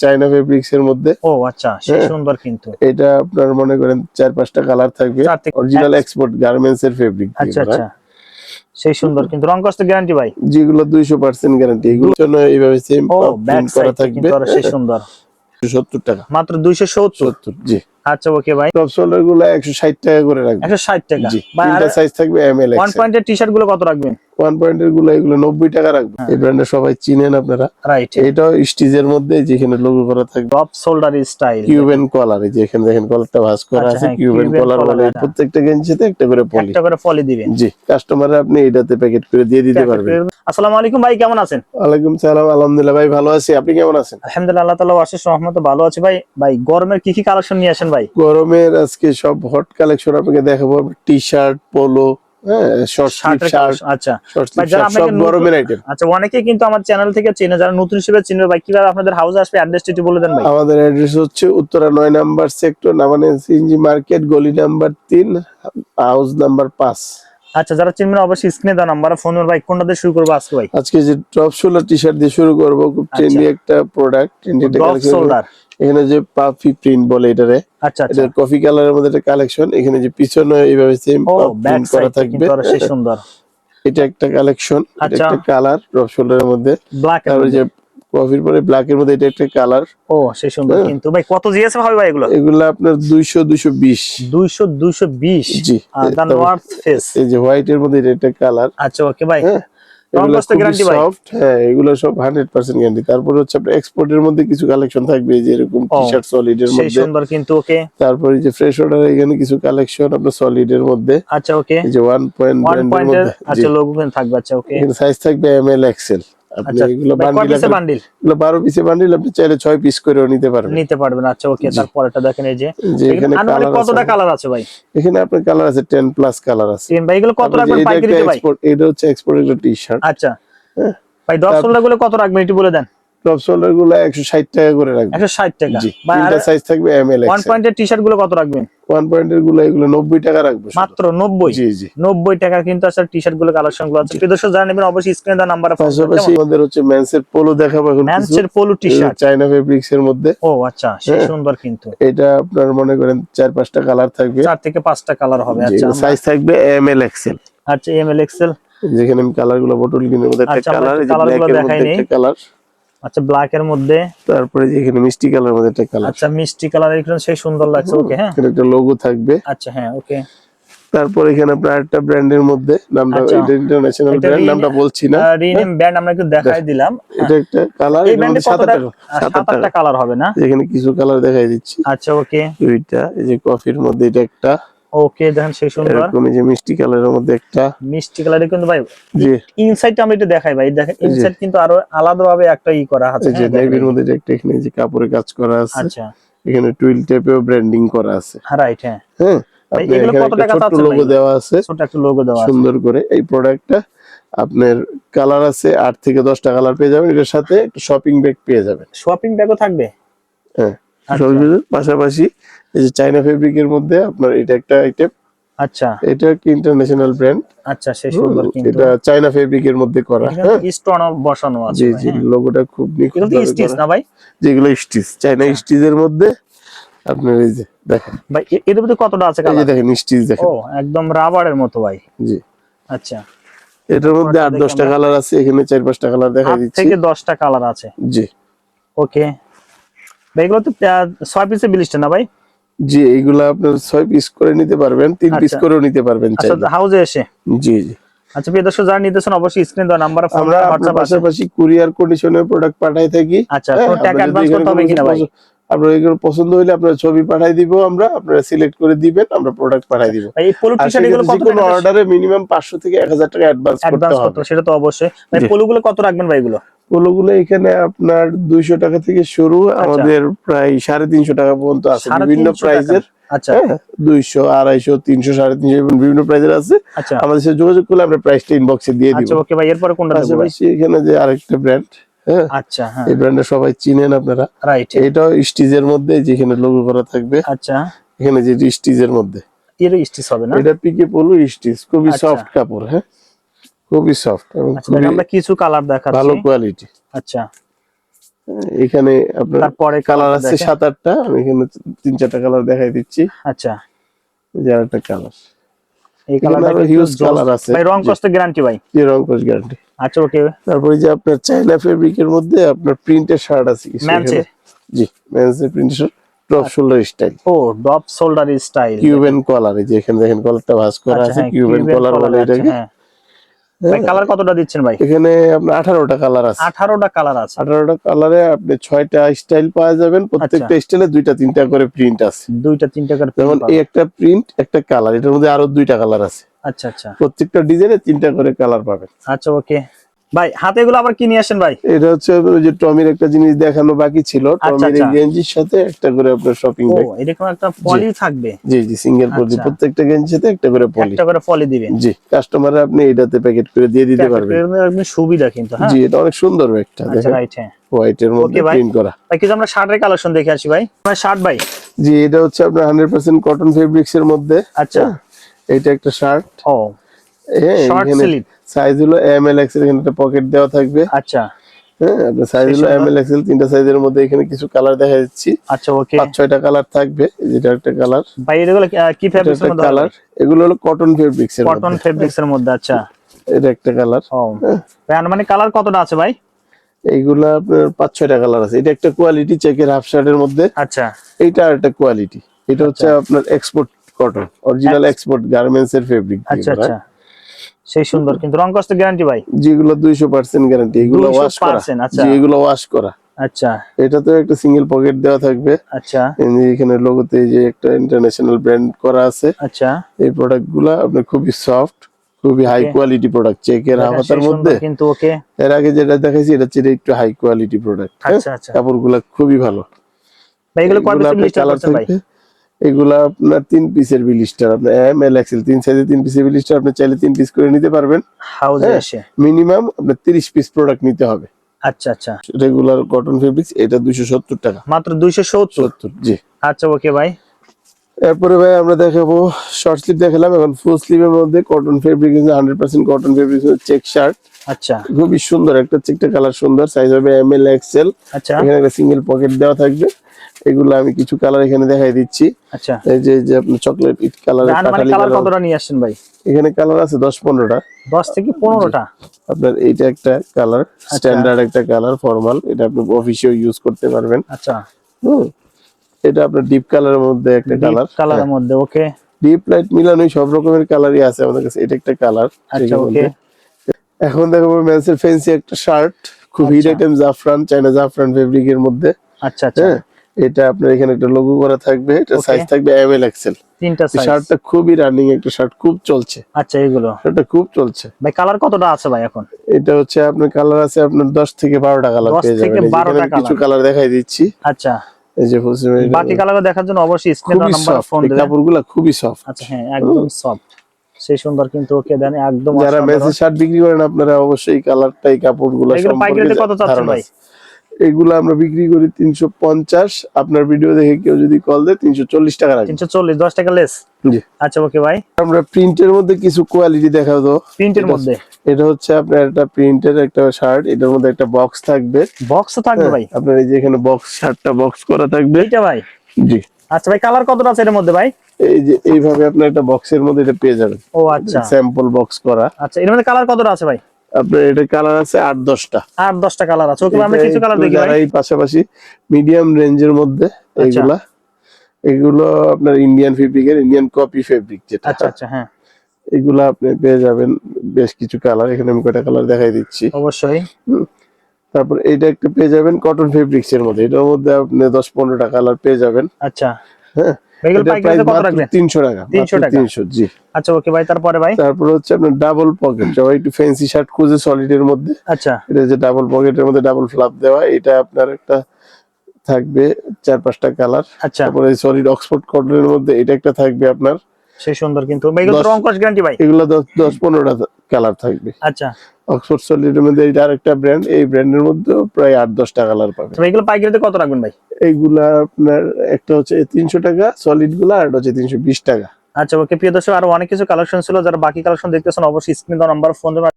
China fabrics এর মধ্যে। ও আচ্ছা, সেই সুন্দর কিন্তু। এটা আপনার মনে করেন 4-5টা কালার থাকবে, অরিজিনাল এক্সপোর্ট গার্মেন্টস এর ফেব্রিক। আচ্ছা আচ্ছা, সেই সুন্দর কিন্তু। রং কষ্ট গ্যারান্টি ভাই? যেগুলো 200% গ্যারান্টি। এগুলোর জন্য এইভাবে সেম প্রিন্ট করা থাকবে। সেই সুন্দর। 270 টাকা মাত্র 270। জি। আচ্ছা ওকে ভাই। টপ শোল্ডার গুলো 160 টাকা করে রাখবেন। 160 টাকা। তিনটা সাইজ থাকবে, এম এল, ওয়ান পয়েন্টের টি-শার্ট গুলো কত রাখবেন? 1 পয়েন্টের গুলো এগুলো 90 টাকা রাখবেন। এই ব্র্যান্ডে সবাই চিনেন আপনারা। রাইট। এটাও স্টিচের মধ্যে, যেখানে লোগো করা থাকবে। Top shoulder style, Cuban collar, এই যে এখানে দেখেন কলারটা ভাঁজ করা আছে। কিউবেন কলার বলে প্রত্যেকটা গেঞ্জিতে একটা করে পলি দিবেন। জি, কাস্টমারে আপনি এটাতে প্যাকেট করে দিয়ে দিতে পারবেন। আসসালামু আলাইকুম ভাই, কেমন আছেন? ওয়ালাইকুম সালাম, আলহামদুলিল্লাহ ভাই ভালো আছি। আপনি কেমন আছেন? আলহামদুলিল্লাহ, আল্লাহ তাআলার অশেষ রহমতে ভালো আছি ভাই। ভাই গরমের কি কি কালেকশন নিয়ে আসেন ভাই? গরমের আজকে সব হট কালেকশন আপনাকে দেখাবো। T-shirt, polo, short sleeve shirt. আচ্ছা ভাই, যারা আপনাকে গরমের আইটেম। আচ্ছা, অনেকেই কিন্তু আমার চ্যানেল থেকে চেনে, যারা নতুন হিসেবে চিনবে ভাই, কিভাবে আপনাদের হাউসে আসবে, অ্যাড্রেসটা একটু বলে দেন ভাই। আমাদের অ্যাড্রেস হচ্ছে উত্তরা 9 নাম্বার সেক্টর, নামানে সিএনজি মার্কেট, গলি নাম্বার 3, হাউস নাম্বার 5। আচ্ছা, যারা চিনবেন অবশ্যই স্ক্রিনে দেওয়া নাম্বারে ফোন করবেন ভাই। কোনটা দিয়ে শুরু করব আজকে ভাই? আজকে যে টপ শোল্ডার টি-শার্ট দিয়ে শুরু করব। খুব ট্রেন্ডি একটা প্রোডাক্ট, ট্রেন্ডি একটা কালেকশন। এখানে যে পাফি প্রিন্ট বলে এটারে। আচ্ছা আচ্ছা, এটা কফি কালারের মধ্যে একটা কালেকশন। এখানে যে পিছনে এইভাবে সেম প্রিন্ট করা থাকবে। সেই সুন্দর। এটা একটা কালেকশন, এটা একটা কালার টপ শোল্ডারের মধ্যে। ব্ল্যাক আর ওই যে কফির পরে ব্ল্যাক এর মধ্যে এটা একটা কালার। ও সেই সুন্দর কিন্তু ভাই। কত জিএসএম হবে ভাই এগুলো? এগুলো আপনার 200 220 220। জি। দা নর্থ ফেস, এই যে হোয়াইট এর মধ্যে এটা একটা কালার। আচ্ছা ওকে ভাই। এগুলো গ্যারান্টি ভাই? হ্যাঁ, এগুলো সব 100% গ্যারান্টি। তারপর হচ্ছে আপনার এক্সপোর্টের মধ্যে কিছু কালেকশন থাকবে, যে এরকম টি-শার্ট সলিড এর মধ্যে। সেই সুন্দর কিন্তু। ওকে। তারপর এই যে ফ্রেশ অর্ডার, এখানে কিছু কালেকশন আপনার সলিড এর মধ্যে। আচ্ছা ওকে। এই যে 1 পয়েন্ট ব্র্যান্ডের মধ্যে। আচ্ছা, লোগো থাকবে। আচ্ছা ওকে। এখানে সাইজ থাকবে এম এল, এক্সেল। আপনি এগুলো বান্ডিল, এগুলো 12 পিসে বান্ডিল, আপনি চাইলে 6 পিস করেও নিতে পারবেন। আচ্ছা ওকে। তারপর এটা দেখেন, এই যে এখানে কতটা কালার আছে ভাই? এখানে আপনার কালার আছে 10 প্লাস কালার আছে। ভাই এগুলো কত রাখবেন পাইকারিতে ভাই? এটা হচ্ছে এক্সপোর্টের একটা টি-শার্ট। আচ্ছা ভাই, ড্রপ শোল্ডার গুলো কত রাখবেন একটু বলে দেন। টপ শোল্ডার গুলো 160 টাকা করে রাখবেন। 160 টাকা। তিনটা সাইজ থাকবে, এম এল, এক্সেল। 1 পয়েন্টের টি-শার্ট গুলো কত রাখবেন? 1 পয়েন্টের গুলো এগুলো 90 টাকা রাখবো। মাত্র 90? জি জি, 90 টাকা কিন্তু আসলে টি-শার্ট গুলো কালেকশন গুলো আছে। প্রিয় দর্শক, যারা নেবেন অবশ্যই স্ক্রিনে দেওয়া নাম্বারে ফোন করবেন। পাশাপাশি আমাদের হচ্ছে মেন্সের পোলো দেখাবো এখন। মেন্সের পোলো টি-শার্ট চায়না ফেব্রিক্স এর মধ্যে। ও আচ্ছা, সেই সুন্দর কিন্তু। এটা আপনার মনে করেন 4-5টা কালার থাকবে, 4 থেকে 5টা কালার হবে। আচ্ছা, সাইজ থাকবে এম এল, এক্সেল। আচ্ছা, এম এল, এক্সেল। যেখানে আমি কালার গুলো বটল গ্রিনের মধ্যে একটা কালার, এই যে ব্ল্যাক এর মধ্যে একটা কালার। আচ্ছা, ব্ল্যাক এর মধ্যে। তারপরে যে এখানে মিষ্টি কালারের মধ্যে একটা কালার। আচ্ছা, মিষ্টি কালার, এখানে সেই সুন্দর লাগছে। ওকে হ্যাঁ, এটা একটা লোগো থাকবে। আচ্ছা হ্যাঁ ওকে। তারপর এখানে আপনার একটা ব্র্যান্ডের মধ্যে, নামটা এটা ইন্টারন্যাশনাল ব্র্যান্ড, নামটা বলছি না। রিনেম ব্র্যান্ড আমরা একটু দেখাই দিলাম। এটা একটা কালার, এই ব্র্যান্ডে 7টা কালার হবে না? এখানে কিছু কালার দেখাই দিচ্ছি। আচ্ছা ওকে। দুইটা, এই যে কফির মধ্যে এটা একটা। ওকে, দেখেন সেই সুন্দর। এরকম এই যে মিষ্টি কালারের মধ্যে একটা। মিষ্টি কালারে কিন্তু ভাই, জি, ইনসাইডটা আমি একটু দেখাই ভাই। দেখেন ইনসাইড কিন্তু আরো আলাদাভাবে একটা করা আছে। এই যে নেভির মধ্যে একটা, এখানে যে কাপড়ে কাজ করা আছে। আচ্ছা, এখানে টুইল টাইপের ব্র্যান্ডিং করা আছে। রাইট হ্যাঁ। হ্যাঁ, এগুলো কত টাকা আছে? লোগো দেওয়া আছে, ছোট একটা লোগো দেওয়া আছে সুন্দর করে। এই প্রোডাক্টটা আপনার কালার আছে 8 থেকে 10টা কালার পেয়ে যাবেন। এর সাথে একটা শপিং ব্যাগ পেয়ে যাবেন। শপিং ব্যাগও থাকবে? হ্যাঁ, পাশাপাশি এই যে চায়না ফেব্রিকের মধ্যে আপনার এটা একটা আইটেম। আচ্ছা, এটা একটা ইন্টারন্যাশনাল ব্র্যান্ড। আচ্ছা, সেই সুন্দর কিন্তু। এটা চায়না ফেব্রিকের মধ্যে করা। হ্যাঁ, স্টোন বসানো আছে। জি জি, লোগোটা খুব নিখুঁত ভাবে করা। স্টিচ না ভাই? যেগুলো স্টিচ, চায়না স্টিচের মধ্যে আপনার এই যে দেখেন ভাই, এর মধ্যে কতটা আছে কালার? এই যে দেখেন স্টিচ দেখেন। ও একদম রাবারের মতো ভাই। জি, আচ্ছা, এটার মধ্যে 8-10টা কালার আছে। এখানে 4-5টা কালার দেখাই দিচ্ছি। 8 থেকে 10টা কালার আছে। জি ওকে ভাই, এগুলো তো 6 পিসে 20টা না ভাই? জি, এইগুলা আপনার 6 পিস করে নিতে পারবেন, 3 পিস করেও নিতে পারবেন আচ্ছা, হাউসে এসে। জি জি। আচ্ছা, প্রিয় দর্শক, যারা নিতেছেন অবশ্যই স্ক্রিনে দেওয়া নাম্বারে ফোন আমরা আপনার পাশাপাশি কুরিয়ার কন্ডিশনে প্রোডাক্ট পাঠাই থাকি। আচ্ছা, তো টাকা অ্যাডভান্স করতে হবে কিনা ভাই? আপনার এগুলো পছন্দ হইলে আপনার ছবি পাঠাই দিব, আমরা আপনারা সিলেক্ট করে দিবেন, আমরা প্রোডাক্ট পাঠাই দিব। এই পোলো টি-শার্ট এগুলো কত টাকা? অর্ডারে মিনিমাম 500 থেকে 1000 টাকা অ্যাডভান্স করতে হবে। সেটা তো অবশ্যই ভাই। পোলোগুলো কত রাখবেন ভাই এগুলো? পোলোগুলো এখানে আপনার 200 টাকা থেকে শুরু, আমাদের প্রায় 350 টাকা পর্যন্ত আছে, বিভিন্ন প্রাইজের। আচ্ছা, 200, 250, 300, 350 বিভিন্ন প্রাইজের আছে। আচ্ছা, আমাদের সাথে যোগাযোগ করলে আমরা প্রাইসটা ইনবক্সে দিয়ে দিব। আচ্ছা ওকে ভাই, এরপর কোনটা দেব ভাই? এখানে যে আরেকটা ব্র্যান্ড, হ্যাঁ আচ্ছা হ্যাঁ, এই ব্র্যান্ডে সবাই চিনেন আপনারা। রাইট। এটাও স্টিচের মধ্যে, যেখানে লোগো করা থাকবে। আচ্ছা, এখানে যে স্টিচের মধ্যে, এর স্টিচ হবে না? এটা পিকে পোলো স্টিচ, খুবই সফট কাপড়। হ্যাঁ, খুবই সফট এবং আমরা কিছু কালার দেখাচ্ছি, ভালো কোয়ালিটি। আচ্ছা, এখানে আপনার তারপরে কালার আছে 7-8টা, আমি এখানে 3-4টা কালার দেখাই দিচ্ছি। আচ্ছা, যে আরেকটা কালার, এই কালারটা আরো হিউজ কালার আছে ভাই। রং কষ্ট গ্যারান্টি ভাই? যে রং কস গ্যারান্টি। আচ্ছা ওকে। তারপরে যে আপনার চায়না ফেব্রিকের মধ্যে আপনার প্রিন্টের শার্ট আছে কিছু মেন্সের? জি, মেন্সের প্রিন্টের ড্রপ শোল্ডার স্টাইল। ও, drop shoulder style, Cuban collar, এই যে এখানে দেখেন কলারটা ভাঁজ করা আছে, কিউবেন কলার বলে এটাকে। ভাই কালার কতটা দিচ্ছেন ভাই? এখানে আপনার 18টা কালার আছে। 18টা কালার আছে? 18টা কালারে আপনি 6টা স্টাইল পাওয়া যাবেন, প্রত্যেকটা স্টাইলে 2টা-3টা করে প্রিন্ট আছে। 2টা-3টা করে, যেমন এই একটা প্রিন্ট, একটা কালার, এটার মধ্যে আরো 2টা কালার আছে। আচ্ছা আচ্ছা, প্রত্যেকটা ডিজাইনে 3টা করে কালার পাবেন। আচ্ছা ওকে ভাই। হাতে এগুলো আবার কি নিয়ে আসেন ভাই? এটা হচ্ছে ওই যে টমির একটা জিনিস দেখানো বাকি ছিল, টমির এই গেঞ্জির সাথে একটা করে আপনার শপিং ব্যাগ। ও, এরকম একটা পলি থাকবে? জি জি, সিঙ্গেল পলি, প্রত্যেকটা গেঞ্জির সাথে একটা করে পলি দিবেন। জি, কাস্টমারে আপনি এটাতে প্যাকেট করে দিয়ে দিতে পারবেন। একদম সুবিধা কিন্তু। হ্যাঁ জি, এটা অনেক সুন্দর ব্যাগটা। আচ্ছা রাইট, হ্যাঁ, হোয়াইটের মধ্যে প্রিন্ট করা। ভাই কিছু আমরা শার্টের কালেকশন দেখে আসি ভাই। শার্ট ভাই? জি, এটা হচ্ছে আপনার 100% কটন ফেব্রিক্স এর মধ্যে। আচ্ছা, এটা একটা শার্ট। ও, শর্ট স্লিভ, সাইজ হলো এম এল এক্সেল, এখানে একটা পকেট দেওয়া থাকবে। আচ্ছা, হ্যাঁ, আপনার সাইজ হলো এম এল এক্সেল, 3টা সাইজের মধ্যে এখানে কিছু কালার দেখা যাচ্ছে। আচ্ছা ওকে, 5-6টা কালার থাকবে। যেটা একটা কালার ভাই। এগুলো কি ফেব্রিক্স এর মধ্যে? কালার এগুলো হলো কটন ফেব্রিক্স এর মধ্যে। কটন ফেব্রিক্স এর মধ্যে, আচ্ছা। এটা একটা কালার। ও ভাই, মানে কালার কতটা আছে ভাই? এইগুলা আপনার 5-6টা কালার আছে। এটা একটা কোয়ালিটি চেকের হাফ শার্টের মধ্যে। আচ্ছা, এইটা আরেকটা কোয়ালিটি। এটা হচ্ছে আপনার export cotton, original export garments এর ফেব্রিক। আচ্ছা আচ্ছা, সেই সুন্দর কিন্তু। রং কষ্ট গ্যারান্টি ভাই? যেগুলো 200% গ্যারান্টি, এগুলো ওয়াশ করা। আচ্ছা, যেগুলো ওয়াশ করা। আচ্ছা, এটাতে একটা সিঙ্গেল পকেট দেওয়া থাকবে। আচ্ছা, এখানে লোগোতে যে একটা ইন্টারন্যাশনাল ব্র্যান্ড করা আছে। আচ্ছা, এই প্রোডাক্টগুলো আপনার খুবই সফট, খুবই হাই কোয়ালিটি প্রোডাক্ট, চেকের হাতার মধ্যে কিন্তু। ওকে, এর আগে যেটা দেখাইছি এটা চেয়ে একটু হাই কোয়ালিটি প্রোডাক্ট। আচ্ছা আচ্ছা, কাপড়গুলো খুবই ভালো। ভাই এগুলো কয় পিস ব্লিস্টার করছেন ভাই? এগুলা আপনার 3 পিসের ব্লিস্টার, আপনার এম এল এক্সেল 3 সাইজে 3 পিসের ব্লিস্টার আপনি চাইলে 3 পিস করে নিতে পারবেন হাউজে এসে। মিনিমাম আপনার 30 পিস প্রোডাক্ট নিতে হবে। আচ্ছা আচ্ছা, রেগুলার কটন ফেব্রিক্স, এটা 270 টাকা মাত্র। 270? জি। আচ্ছা ওকে ভাই। এরপরে ভাই আমরা দেখাবো শর্ট স্লিভ দেখালাম, এখন ফুল স্লিভের মধ্যে cotton fabric, 100% cotton fabric check shirt. আচ্ছা, খুবই সুন্দর, একটা চেকটা কালার সুন্দর, সাইজ হবে এম এল এক্সেল। আচ্ছা, এখানে একটা সিঙ্গেল পকেট দেওয়া থাকবে। এগুলো আমি কিছু কালার এখানে দেখাই দিচ্ছি। আচ্ছা, এই যে আপনার চকলেট ইট কালারের, কাঠালি কালার কতটা নিয়ে আসছেন ভাই? এখানে কালার আছে 10-15টা। 10 থেকে 15টা? আপনার এইটা একটা কালার, স্ট্যান্ডার্ড একটা কালার, ফর্মাল, এটা আপনি অফিসেও ইউজ করতে পারবেন। আচ্ছা, এটা আপনার ডিপ কালারের মধ্যে একটা কালারের মধ্যে। ওকে, ডিপ লাইট মিলানোই সব রকমের কালারই আছে আমাদের কাছে। এটা একটা কালার। আচ্ছা ওকে। এখন দেখাবো মেন্সের ফ্যান্সি একটা শার্ট, খুব হিট আইটেম, জাফরান, চায়না জাফরান ফেব্রিকের মধ্যে। আচ্ছা আচ্ছা, এটা আপনার এখানে একটা লোগো করা থাকবে, এটা সাইজ থাকবে এম এল এক্সেল। 3টা সাইজ। শার্টটা খুবই রানিং একটা শার্ট, খুব চলছে। আচ্ছা, এগুলো শার্টটা খুব চলছে ভাই। কালার কতটা আছে ভাই এখন? এটা হচ্ছে আপনার কালার আছে আপনার 10 থেকে 12টা কালার পেয়ে যাবেন। এখানে কিছু কালার দেখাই দিচ্ছি। আচ্ছা, এই যে বাকি কালার দেখার জন্য অবশ্যই স্ক্রিনে দেওয়া নাম্বারে ফোন দিবেন। কাপড়গুলো খুবই সফট। আচ্ছা, হ্যাঁ, একদম সফট, সেই সুন্দর কিন্তু। ওকে দেন একদম। যারা মেসে শার্ট বিক্রি করেন আপনারা অবশ্যই কালারটাই, কাপড়গুলো সম্পর্কে পাইকারিতে কত চাচ্ছেন ভাই? এগুলো আমরা বিক্রি করি 350। আপনার ভিডিও দেখে কেউ যদি কল দেয় 340 টাকা রাখি। 340, 10 টাকা লেস। জি। আচ্ছা ওকে ভাই। আমরা প্রিন্টের মধ্যে কিছু কোয়ালিটি দেখাবো তো। প্রিন্টের মধ্যে এটা হচ্ছে আপনার একটা প্রিন্টের একটা শার্ট, এটার মধ্যে একটা বক্স থাকবে। বক্স থাকবে ভাই? আপনার এই যে এখানে বক্স, শার্টটা বক্স করা থাকবে। এইটা ভাই? জি। আচ্ছা ভাই, কালার কতটা আছে এর মধ্যে ভাই? এই যে এইভাবে আপনার একটা বক্সের মধ্যে এটা পেয়ে যাবেন। ও আচ্ছা, স্যাম্পল বক্স করা। আচ্ছা, এর মধ্যে কালার কতটা আছে ভাই? আপনার এটা কালার আছে 8-10টা। 8-10টা কালার আছে। ওকে, আমরা কিছু কালার দেখি ভাই। এই পাশাপাশি মিডিয়াম রেঞ্জের মধ্যে এগুলো আপনার ইন্ডিয়ান ফেব্রিকের, ইন্ডিয়ান কপি ফেব্রিক যেটা। আচ্ছা আচ্ছা, হ্যাঁ, এগুলো আপনি পেয়ে যাবেন বেশ কিছু কালার। এখানে আমি কয়টা কালার দেখাই দিচ্ছি। অবশ্যই। তারপর এইটা একটা পেয়ে যাবেন কটন ফেব্রিক্স এর মধ্যে, এটার মধ্যে আপনি 10-15টা কালার পেয়ে যাবেন। আচ্ছা, হ্যাঁ, এগুলো পাইকারিতে কত রাখবেন? 300 টাকা। 300 জি। আচ্ছা ওকে ভাই, তারপরে ভাই? তারপর হচ্ছে আপনার ডাবল পকেট, সবাই একটু ফ্যান্সি শার্ট খুঁজে সলিডের মধ্যে। আচ্ছা, এটা যে ডাবল পকেটের মধ্যে ডাবল ফ্লাপ দেওয়া, এটা আপনার একটা থাকবে 4-5টা কালার। আচ্ছা, তারপরে সলিড অক্সফোর্ড কটনের মধ্যে এটা একটা থাকবে আপনার, সেই সুন্দর কিন্তু। এগুলো রং কস গ্যারান্টি ভাই? এগুলো 10-15টা কালার থাকবে। আচ্ছা, অক্সফোর্ড সলিডের মধ্যে এটা আরেকটা ব্র্যান্ড, এই ব্র্যান্ডের মধ্যে প্রায় 8-10টা কালার পাবেন। এগুলো পাইকারিতে কত রাখবেন ভাই? এইগুলা আপনার একটা হচ্ছে 300 টাকা সলিড গুলা, আর হচ্ছে 320 টাকা। আচ্ছা ওকে, প্রিয় দর্শক, আরো অনেক কিছু কালেকশন ছিল। যারা বাকি কালেকশন দেখতেছেন অবশ্যই স্ক্রিনে দেওয়া নাম্বার ফোন দেবেন।